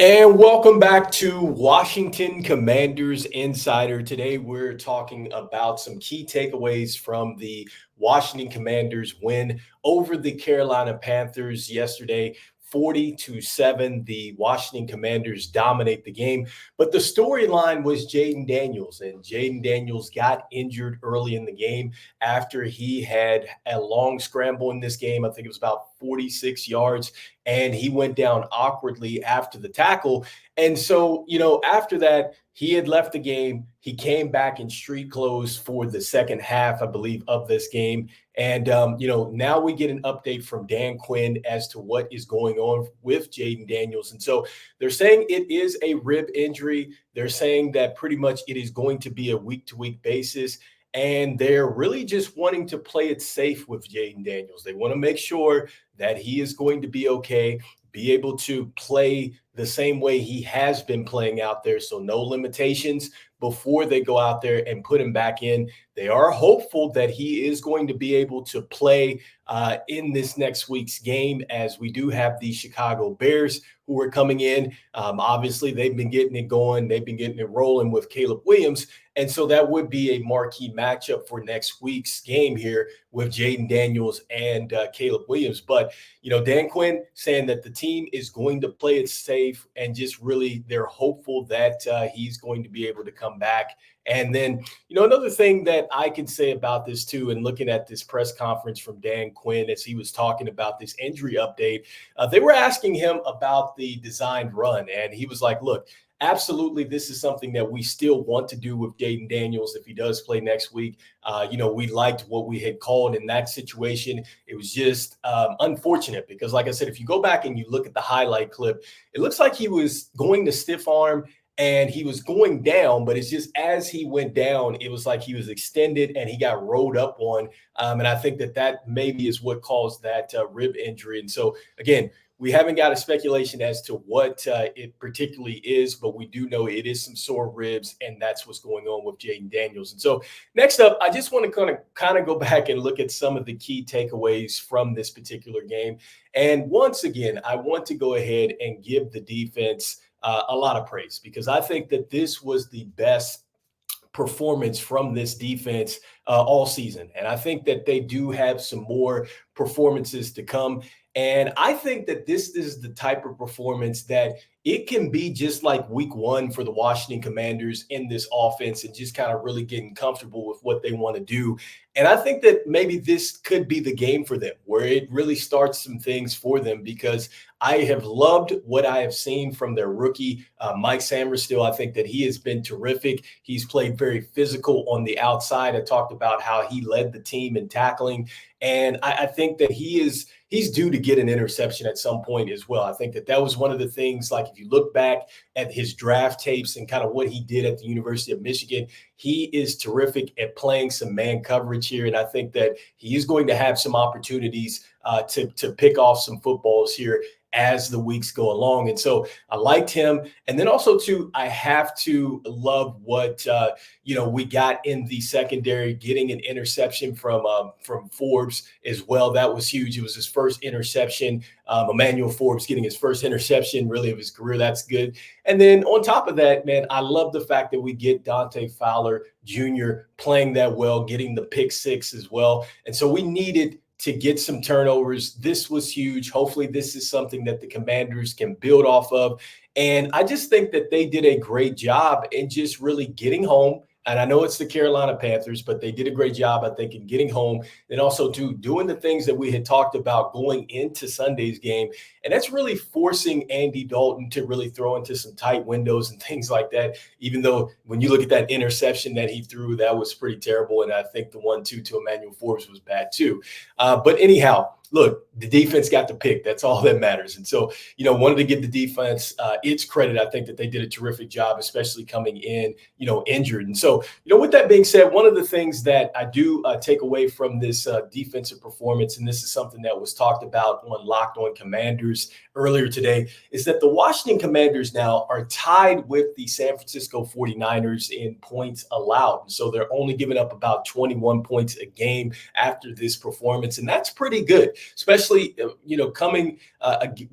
And welcome back to Washington Commanders Insider. Today, we're talking about some key takeaways from the Washington Commanders win over the Carolina Panthers yesterday. 40-7, the Washington Commanders dominate the game. But the storyline was Jayden Daniels, and Jayden Daniels got injured early in the game after he had a long scramble in this game. I think it was about 46 yards, and he went down awkwardly after the tackle. And so, after that, he had left the game. He came back in street clothes for the second half, I believe, of this game. And, now we get an update from Dan Quinn as to what is going on with Jayden Daniels. And so they're saying it is a rib injury. They're saying that pretty much it is going to be a week-to-week basis. And they're really just wanting to play it safe with Jayden Daniels. They want to make sure that he is going to be okay, be able to play the same way he has been playing out there. So no limitations before they go out there and put him back in. They are hopeful that he is going to be able to play in this next week's game, as we do have the Chicago Bears who are coming in. Obviously, they've been getting it going. They've been getting it rolling with Caleb Williams. And so that would be a marquee matchup for next week's game here with Jayden Daniels and Caleb Williams. But, Dan Quinn saying that the team is going to play it safe, and just really they're hopeful that he's going to be able to come back. And then, another thing that I can say about this too, and looking at this press conference from Dan Quinn as he was talking about this injury update, they were asking him about the designed run. And he was like, look, absolutely, this is something that we still want to do with Jayden Daniels if he does play next week. We liked what we had called in that situation. It was just unfortunate because, like I said, if you go back and you look at the highlight clip, it looks like he was going to stiff arm and he was going down, but it's just as he went down, it was like he was extended and he got rolled up on. And I think that maybe is what caused that rib injury. And so, again, we haven't got a speculation as to what it particularly is, but we do know it is some sore ribs, and that's what's going on with Jayden Daniels. And so next up, I just want to kind of go back and look at some of the key takeaways from this particular game. And once again, I want to go ahead and give the defense a lot of praise, because I think that this was the best performance from this defense all season. And I think that they do have some more performances to come. And I think that this is the type of performance that it can be just like week one for the Washington Commanders in this offense, and just kind of really getting comfortable with what they want to do. And I think that maybe this could be the game for them, where it really starts some things for them, because I have loved what I have seen from their rookie, Mike Sainristil. I think that he has been terrific. He's played very physical on the outside. I talked about how he led the team in tackling. And I think that he's due to get an interception at some point as well. I think that was one of the things, like if you look back at his draft tapes and kind of what he did at the University of Michigan, he is terrific at playing some man coverage here. And I think that he is going to have some opportunities to pick off some footballs here as the weeks go along. And so I liked him. And then also too, I have to love what, we got in the secondary, getting an interception from Forbes as well. That was huge. It was his first interception. Emmanuel Forbes getting his first interception really of his career. That's good. And then on top of that, man, I love the fact that we get Dante Fowler Jr. playing that well, getting the pick six as well. And so we needed to get some turnovers. This was huge. Hopefully this is something that the Commanders can build off of. And I just think that they did a great job in just really getting home. And I know it's the Carolina Panthers, but they did a great job, I think, in getting home, and also doing the things that we had talked about going into Sunday's game. And that's really forcing Andy Dalton to really throw into some tight windows and things like that, even though when you look at that interception that he threw, that was pretty terrible. And I think the 1-2 to Emmanuel Forbes was bad too. But anyhow, look, the defense got the pick. That's all that matters. And so, wanted to give the defense its credit. I think that they did a terrific job, especially coming in, injured. And so, with that being said, one of the things that I do take away from this defensive performance, and this is something that was talked about on Locked On Commanders earlier today, is that the Washington Commanders now are tied with the San Francisco 49ers in points allowed. And so they're only giving up about 21 points a game after this performance. And that's pretty good. especially, coming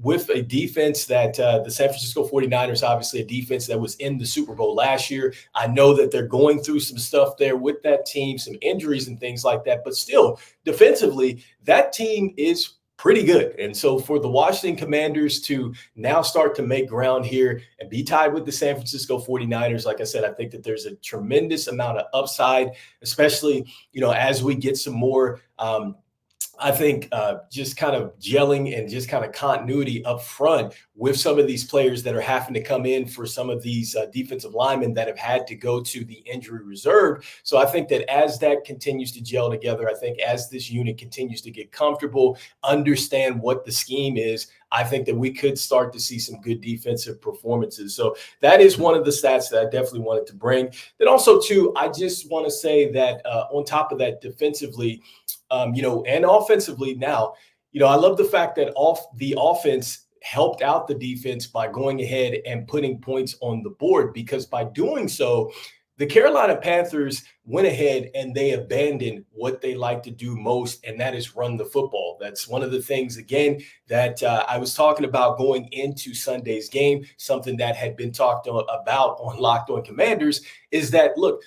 with a defense that the San Francisco 49ers, obviously a defense that was in the Super Bowl last year. I know that they're going through some stuff there with that team, some injuries and things like that, but still, defensively, that team is pretty good. And so for the Washington Commanders to now start to make ground here and be tied with the San Francisco 49ers, like I said, I think that there's a tremendous amount of upside, especially, as we get some more I think just kind of gelling and just kind of continuity up front with some of these players that are having to come in for some of these defensive linemen that have had to go to the injury reserve. So I think that as that continues to gel together, I think as this unit continues to get comfortable, understand what the scheme is, I think that we could start to see some good defensive performances. So that is one of the stats that I definitely wanted to bring. Then also, too, I just want to say that on top of that, defensively, and offensively now, I love the fact that the offense helped out the defense by going ahead and putting points on the board, because by doing so, the Carolina Panthers went ahead and they abandoned what they like to do most, and that is run the football. That's one of the things, again, that I was talking about going into Sunday's game, something that had been talked about on Locked On Commanders, is that, look,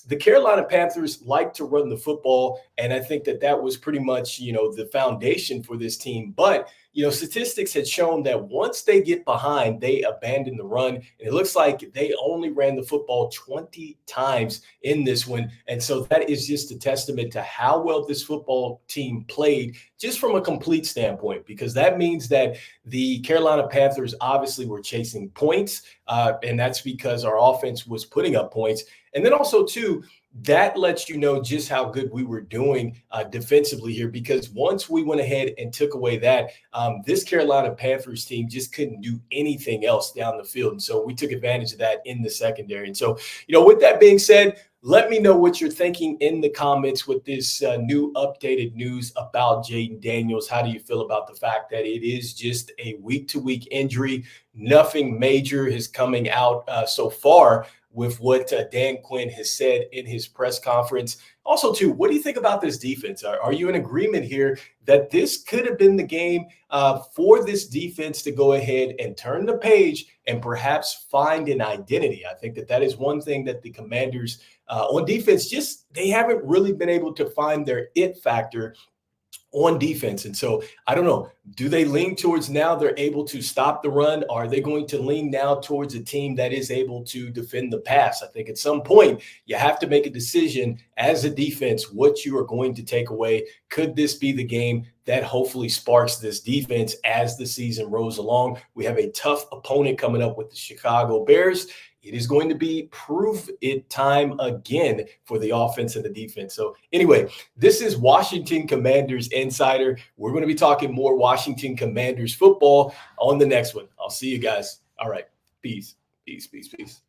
the Carolina Panthers like to run the football, and I think that that was pretty much, the foundation for this team. But, statistics had shown that once they get behind, they abandon the run. And it looks like they only ran the football 20 times in this one. And so that is just a testament to how well this football team played, just from a complete standpoint, because that means that the Carolina Panthers obviously were chasing points, and that's because our offense was putting up points. And then also, too, that lets you know just how good we were doing defensively here, because once we went ahead and took away that, this Carolina Panthers team just couldn't do anything else down the field. And so we took advantage of that in the secondary. And so, with that being said, let me know what you're thinking in the comments with this new updated news about Jayden Daniels. How do you feel about the fact that it is just a week-to-week injury? Nothing major is coming out so far with what Dan Quinn has said in his press conference. Also, too, what do you think about this defense? Are you in agreement here that this could have been the game for this defense to go ahead and turn the page and perhaps find an identity? I think that that is one thing that the Commanders on defense, just they haven't really been able to find their it factor on defense. And so I don't know, do they lean towards now they're able to stop the run? Are they going to lean now towards a team that is able to defend the pass? I think at some point you have to make a decision as a defense what you are going to take away. Could this be the game that hopefully sparks this defense as the season rolls along? We have a tough opponent coming up with the Chicago Bears. It is going to be prove it time again for the offense and the defense. So anyway, this is Washington Commanders Insider. We're going to be talking more Washington Commanders football on the next one. I'll see you guys. All right. Peace, peace, peace, peace.